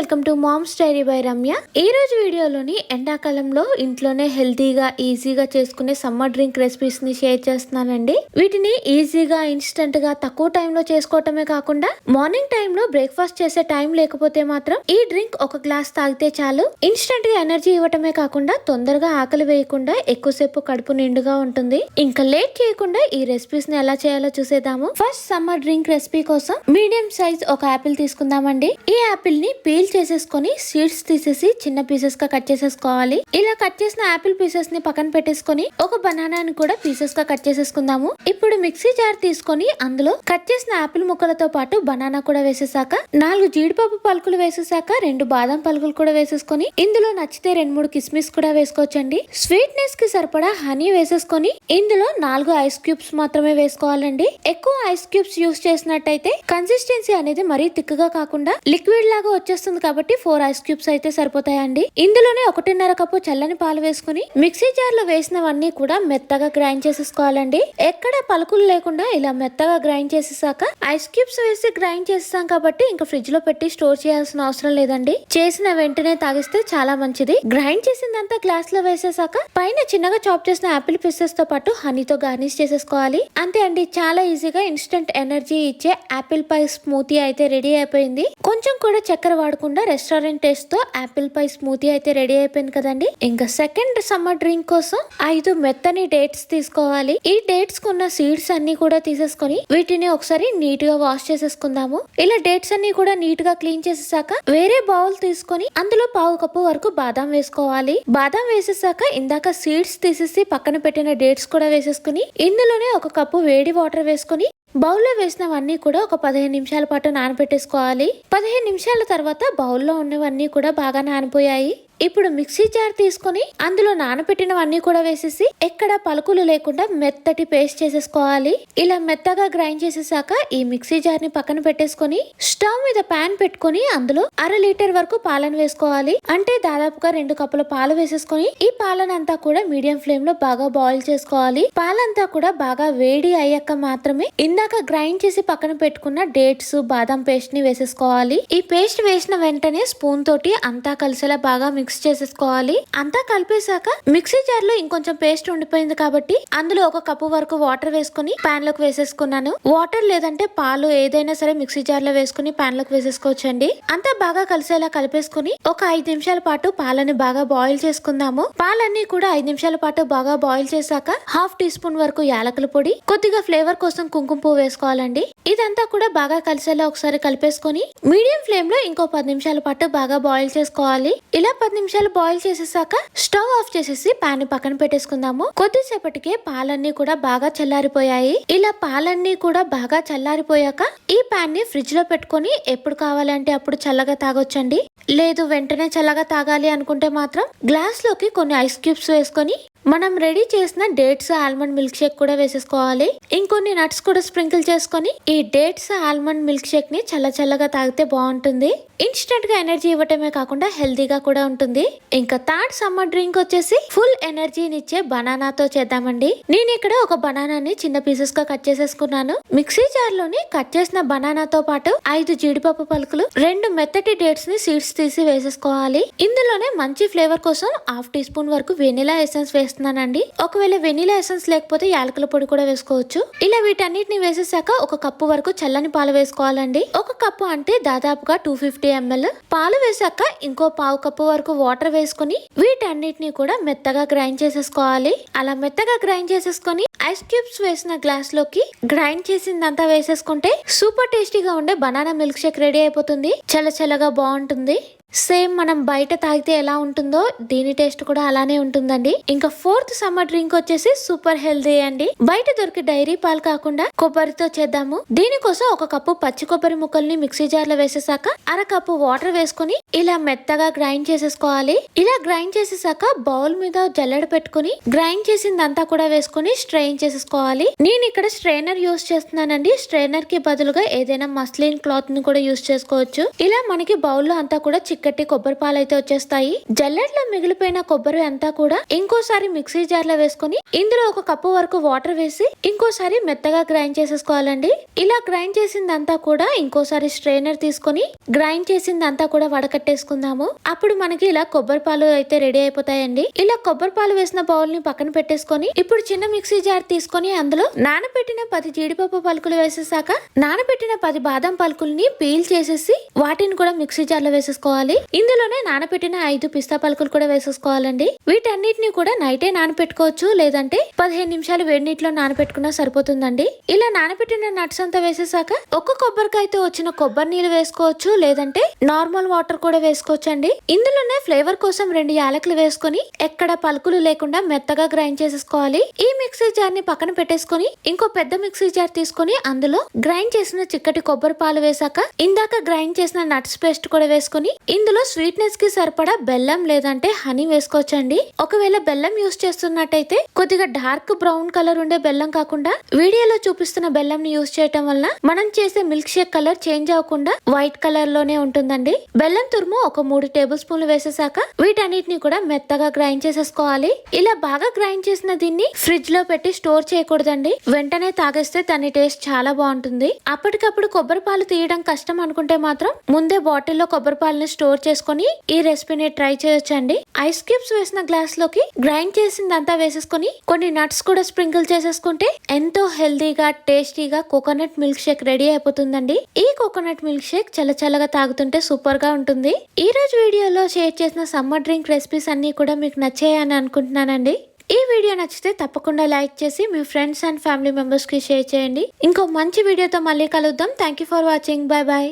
Welcome to mom's diary by Ramya. ఈ రోజు వీడియోలోని ఎండాకాలంలో ఇంట్లోనే హెల్తీగా ఈజీగా చేసుకునే సమ్మర్ డ్రింక్ రెసిపీస్ ని షేర్ చేస్తున్నానండి. వీటిని ఈజీగా ఇన్స్టెంట్ గా తక్కువ టైంలో చేసుకోవటమే కాకుండా మార్నింగ్ టైంలో బ్రేక్ఫాస్ట్ చేసే టైం లేకపోతే మాత్రం ఈ డ్రింక్ ఒక గ్లాస్ తాగితే చాలు ఇన్స్టెంట్ గా ఎనర్జీ ఇవ్వటమే కాకుండా తొందరగా ఆకలి వేయకుండా ఎక్కువసేపు కడుపు నిండుగా ఉంటుంది. ఇంకా లేట్ చేయకుండా ఈ రెసిపీస్ ని ఎలా చేయాలో చూసేద్దాము. ఫస్ట్ సమ్మర్ డ్రింక్ రెసిపీ కోసం మీడియం సైజ్ ఒక యాపిల్ తీసుకుందామండి. ఈ యాపిల్ ని పీల్ చేసేసుకొని సీడ్స్ తీసేసి చిన్న పీసెస్ గా కట్ చేసేసుకోవాలి. ఇలా కట్ చేసిన యాపిల్ పీసెస్ ని పక్కన పెట్టేసుకొని ఒక బనానాని కూడా పీసెస్ గా కట్ చేసేసుకుందాము. ఇప్పుడు మిక్సీ జార్ తీసుకొని అందులో కట్ చేసిన యాపిల్ ముక్కలతో పాటు బనానా కూడా వేసేసాక 4 జీడిపప్పు పలుకులు వేసేసాక 2 బాదం పలుకులు కూడా వేసేసుకొని ఇందులో నచ్చితే 2-3 కిస్మిస్ కూడా వేసుకోవచ్చండి. స్వీట్నెస్ కి సరిపడా హనీ వేసేసుకొని ఇందులో 4 ఐస్ క్యూబ్స్ మాత్రమే వేసుకోవాలండి. ఎక్కువ ఐస్ క్యూబ్స్ యూస్ చేసినట్టయితే కన్సిస్టెన్సీ అనేది మరీ థిక్ గా కాకుండా లిక్విడ్ లాగా వచ్చేస్తుంది కాబట్టి 4 ఐస్ క్యూబ్స్ అయితే సరిపోతాయండి. ఇందులోనే 1.5 కప్పు చల్లని పాలు వేసుకుని మిక్సీ జార్ లో వేసినవన్నీ కూడా మెత్తగా గ్రైండ్ చేసేసుకోవాలండి. ఎక్కడ పలుకులు లేకుండా ఇలా మెత్తగా గ్రైండ్ చేసేసాక ఐస్ క్యూబ్స్ వేసి గ్రైండ్ చేసేసాం కాబట్టి ఇంకా ఫ్రిడ్జ్ లో పెట్టి స్టోర్ చేయాల్సిన అవసరం లేదండి. చేసిన వెంటనే తాగిస్తే చాలా మంచిది. గ్రైండ్ చేసిందంతా గ్లాస్ లో వేసేసాక పైన చిన్నగా చాప్ చేసిన యాపిల్ పీసెస్ తో పాటు హనీతో గార్నిష్ చేసేసుకోవాలి. అంతే అండి, చాలా ఈజీగా ఇన్స్టెంట్ ఎనర్జీ ఇచ్చే యాపిల్ పై స్మూతీ అయితే రెడీ అయిపోయింది. కొంచెం కూడా చక్కెర వాడకుండా రెస్టారెంట్ టేస్ట్ తో యాపిల్ పై స్మూతీ అయితే రెడీ అయిపోయింది కదండి. ఇంకా సెకండ్ సమ్మర్ డ్రింక్ కోసం 5 మెత్తని డేట్స్ తీసుకోవాలి. ఈ డేట్స్ కున్న సీడ్స్ అన్ని కూడా తీసేసుకొని వీటిని ఒకసారి నీట్ గా వాష్ చేసేసుకుందాము. ఇలా డేట్స్ అన్ని కూడా నీట్ గా క్లీన్ చేసేసాక వేరే బౌల్ తీసుకొని అందులో 1/2 కప్పు వరకు బాదం వేసుకోవాలి. బాదం వేసేసాక ఇందాక సీడ్స్ తీసేసి పక్కన పెట్టిన డేట్స్ కూడా వేసేసుకుని ఇందులోనే 1 కప్పు వేడి వాటర్ వేసుకుని బౌల్లో వేసినవన్నీ కూడా ఒక 15 నిమిషాల పాటు నానబెట్టేసుకోవాలి. 15 నిమిషాల తర్వాత బౌల్లో ఉన్నవన్నీ కూడా బాగా నానిపోయాయి. ఇప్పుడు మిక్సీ జార్ తీసుకొని అందులో నానబెట్టినవన్నీ కూడా వేసేసి ఎక్కడ పలుకులు లేకుండా మెత్తటి పేస్ట్ చేసేసుకోవాలి. ఇలా మెత్తగా గ్రైండ్ చేసేసాక ఈ మిక్సీ జార్ ని పక్కన పెట్టేసుకొని స్టవ్ మీద ప్యాన్ పెట్టుకొని అందులో 1/2 లీటర్ వరకు పాలను వేసుకోవాలి. అంటే దాదాపుగా 2 కప్పుల పాలు వేసేసుకొని ఈ పాలనంతా కూడా మీడియం ఫ్లేమ్ లో బాగా బాయిల్ చేసుకోవాలి. పాలంతా కూడా బాగా వేడి అయ్యాక మాత్రమే ఇందాక గ్రైండ్ చేసి పక్కన పెట్టుకున్న డేట్స్ బాదం పేస్ట్ ని వేసేసుకోవాలి. ఈ పేస్ట్ వేసిన వెంటనే స్పూన్ తోటి అంతా కలిసేలా బాగా మిక్స్ చేసేసుకోవాలి. అంతా కలిపేశాక మిక్సీ జార్ లో ఇంకొంచెం పేస్ట్ ఉండిపోయింది కాబట్టి అందులో 1 కప్పు వరకు వాటర్ వేసుకుని పాన్ లోకి వేసేసుకున్నాను. వాటర్ లేదంటే పాలు ఏదైనా సరే మిక్సీ జార్ లో వేసుకుని పాన్ లోకి వేసేసుకోవచ్చండి. అంతా బాగా కలిసేలా కలిపేసుకుని ఒక 5 నిమిషాల పాటు పాలని బాగా బాయిల్ చేసుకుందాము. పాలన్నీ కూడా 5 నిమిషాల పాటు బాగా బాయిల్ చేశాక 1/2 టీ స్పూన్ వరకు యాలకుల పొడి, కొద్దిగా ఫ్లేవర్ కోసం కుంకుమ పువ్వు వేసుకోవాలండి. ఇదంతా కూడా బాగా కలిసేలా ఒకసారి కలిపేసుకొని మీడియం ఫ్లేమ్ లో ఇంకో 10 నిమిషాల పాటు బాగా బాయిల్ చేసుకోవాలి. ఇలా 10 నిమిషాలు బాయిల్ చేసేసాక స్టవ్ ఆఫ్ చేసేసి పాన్ పక్కన పెట్టేసుకుందాము. కొద్దిసేపటికే పాలన్నీ కూడా బాగా చల్లారిపోయాయి. ఇలా పాలన్నీ కూడా బాగా చల్లారిపోయాక ఈ పాన్ ని ఫ్రిడ్జ్ లో పెట్టుకొని ఎప్పుడు కావాలంటే అప్పుడు చల్లగా తాగొచ్చండి. లేదు వెంటనే చల్లగా తాగాలి అనుకుంటే మాత్రం గ్లాస్ లోకి కొన్ని ఐస్ క్యూబ్స్ వేసుకొని మనం రెడీ చేసిన డేట్స్ ఆల్మండ్ మిల్క్ షేక్ కూడా వేసేసుకోవాలి. ఇంకొన్ని నట్స్ కూడా స్ప్రింకిల్ చేసుకొని ఈ డేట్స్ ఆల్మండ్ మిల్క్ షేక్ ని చల్లగా తాగితే బాగుంటుంది. ఇన్స్టెంట్ గా ఎనర్జీ ఇవ్వటమే కాకుండా హెల్తీగా కూడా ఉంటుంది. ఇంకా థర్డ్ సమ్మర్ డ్రింక్ వచ్చేసి ఫుల్ ఎనర్జీనిచ్చే బనానాతో చేద్దామండి. నేను ఇక్కడ ఒక బనానాని చిన్న పీసెస్ గా కట్ చేసేసుకున్నాను. మిక్సీ జార్ లోని కట్ చేసిన బనానాతో పాటు 5 జీడిపప్పు పలుకులు, 2 మెత్తటి డేట్స్ ని సీడ్స్ తీసి వేసేసుకోవాలి. ఇందులోనే మంచి ఫ్లేవర్ కోసం 1/2 టీ స్పూన్ వరకు వెనిలా ఎసెన్స్ వేస్తున్నానండి. ఒకవేళ వెనిలా ఎసెన్స్ లేకపోతే యాలకుల పొడి కూడా వేసుకోవచ్చు. ఇలా వీటన్నిటిని వేసేసాక 1 కప్పు వరకు చల్లని పాలు వేసుకోవాలండి. 1 కప్పు అంటే దాదాపుగా 250 ml. పాలు వేసాక ఇంకో 1/2 కప్పు వరకు వాటర్ వేసుకుని వీటన్నిటిని కూడా మెత్తగా గ్రైండ్ చేసేసుకోవాలి. అలా మెత్తగా గ్రైండ్ చేసేసుకొని ఐస్ క్యూబ్స్ వేసిన గ్లాస్ లోకి గ్రైండ్ చేసిందంతా వేసేసుకుంటే సూపర్ టేస్టీగా ఉండే బనానా మిల్క్ షేక్ రెడీ అయిపోతుంది. చల్లగా బాగుంటుంది. సేమ్ మనం బయట తాగితే ఎలా ఉంటుందో దీని టేస్ట్ కూడా అలానే ఉంటుందండి. ఇంకా ఫోర్త్ సమ్మర్ డ్రింక్ వచ్చేసి సూపర్ హెల్దీ అండి. బయట దొరికి డైరీ పాలు కాకుండా కొబ్బరితో చేద్దాము. దీనికోసం 1 కప్పు పచ్చి కొబ్బరి ముక్కల్ని మిక్సీ జార్ లో వేసేసాక 1/2 కప్పు వాటర్ వేసుకుని ఇలా మెత్తగా గ్రైండ్ చేసేసుకోవాలి. ఇలా గ్రైండ్ చేసేసాక బౌల్ మీద జల్లెడ పెట్టుకుని గ్రైండ్ చేసిందంతా కూడా వేసుకుని స్ట్రెయిన్ చేసేసుకోవాలి. నేను ఇక్కడ స్ట్రైనర్ యూస్ చేస్తున్నానండి. స్ట్రైనర్ కి బదులుగా ఏదైనా మస్లిన్ క్లాత్ ని కూడా యూస్ చేసుకోవచ్చు. ఇలా మనకి బౌల్ లో అంతా కూడా చిక్కటి కొబ్బరి పాలు అయితే వచ్చేస్తాయి. జల్లెడలో మిగిలిపోయిన కొబ్బరి అంతా కూడా ఇంకోసారి మిక్సీ జార్ లో వేసుకుని ఇందులో 1 కప్పు వరకు వాటర్ వేసి ఇంకోసారి మెత్తగా గ్రైండ్ చేసేసుకోవాలండి. ఇలా గ్రైండ్ చేసిందంతా కూడా ఇంకోసారి స్ట్రైనర్ తీసుకొని గ్రైండ్ చేసిందంతా కూడా వడకట్టేసుకుందాము. అప్పుడు మనకి ఇలా కొబ్బరి పాలు అయితే రెడీ అయిపోతాయండి. ఇలా కొబ్బరి పాలు వేసిన బౌల్ ని పక్కన పెట్టేసుకొని ఇప్పుడు చిన్న మిక్సీ జార్ తీసుకొని అందులో నానబెట్టిన 10 జీడిపప్పు పలుకులు వేసేసాక నానబెట్టిన 10 బాదం పలుకుల్ని పీల్ చేసేసి వాటిని కూడా మిక్సీ జార్ లో వేసేసుకోవాలి. ఇందులోనే నానబెట్టిన 5 పిస్తా పలుకులు కూడా వేసేసుకోవాలండి. వీటన్నిటిని కూడా నైటే నానబెట్టుకోవచ్చు, లేదంటే 15 నిమిషాలు వేడి నీటిలో నానబెట్టుకున్నా సరిపోతుందండి. ఇలా నానబెట్టిన నట్స్ అంతా వేసేసాక ఒక్క కొబ్బరికాయతో వచ్చిన కొబ్బరి నీళ్ళు వేసుకోవచ్చు, లేదంటే నార్మల్ వాటర్ కూడా వేసుకోవచ్చండి. ఇందులోనే ఫ్లేవర్ కోసం 2 యాలకులు వేసుకొని ఎక్కడ పలుకులు లేకుండా మెత్తగా గ్రైండ్ చేసేసుకోవాలి. ఈ మిక్సీ జార్ ని పక్కన పెట్టేసుకొని ఇంకో పెద్ద మిక్సీ జార్ తీసుకొని అందులో గ్రైండ్ చేసిన చిక్కటి కొబ్బరి పాలు వేసాక ఇందాక గ్రైండ్ చేసిన నట్స్ పేస్ట్ కూడా వేసుకొని ఇందులో స్వీట్నెస్ కి సరిపడా బెల్లం లేదంటే హనీ వేసుకోవచ్చండి. ఒకవేళ బెల్లం యూస్ చేస్తున్నట్టయితే కొద్దిగా డార్క్ బ్రౌన్ కలర్ ఉండే బెల్లం కాకుండా వీడియోలో చూపిస్తున్న బెల్లం ని యూస్ చేయటం వల్ల మనం చేసే మిల్క్ షేక్ కలర్ చేంజ్ అవ్వకుండా వైట్ కలర్ లోనే ఉంటుందండి. బెల్లం తురుము ఒక 3 టేబుల్ స్పూన్లు వేసేసాక వీటన్నిటిని కూడా మెత్తగా గ్రైండ్ చేసేసుకోవాలి. ఇలా బాగా గ్రైండ్ చేసిన దీన్ని ఫ్రిడ్జ్ లో పెట్టి స్టోర్ చేయకూడదండి. వెంటనే తాగేస్తే దాని టేస్ట్ చాలా బాగుంటుంది. అప్పటికప్పుడు కొబ్బరి పాలు తీయడం కష్టం అనుకుంటే మాత్రం ముందే బాటిల్లో కొబ్బరి పాలని స్టోర్ చేసుకుని ఈ రెసిపీని ట్రై చేయొచ్చండి. ఐస్ క్యూబ్స్ వేసిన గ్లాస్ లోకి గ్రైండ్ చేసిందంతా వేసేసుకుని కొన్ని నట్స్ కూడా స్ప్రింకిల్ చేసేసుకుంటే ఎంతో హెల్దీగా టేస్టీగా కోకోనట్ మిల్క్ షేక్ రెడీ అయిపోతుందండి. ఈ కోకోనట్ మిల్క్ షేక్ చల్లగా తాగుతుంటే సూపర్ గా ఉంటుంది. ఈ రోజు వీడియోలో షేర్ చేసిన సమ్మర్ డ్రింక్ రెసిపీస్ అన్ని కూడా మీకు నచ్చాయని అనుకుంటున్నానండి. ఈ వీడియో నచ్చితే తప్పకుండా లైక్ చేసి మీ ఫ్రెండ్స్ అండ్ ఫ్యామిలీ మెంబర్స్ కి షేర్ చేయండి. ఇంకో మంచి వీడియోతో మళ్ళీ కలుద్దాం. Thank you for watching. Bye bye.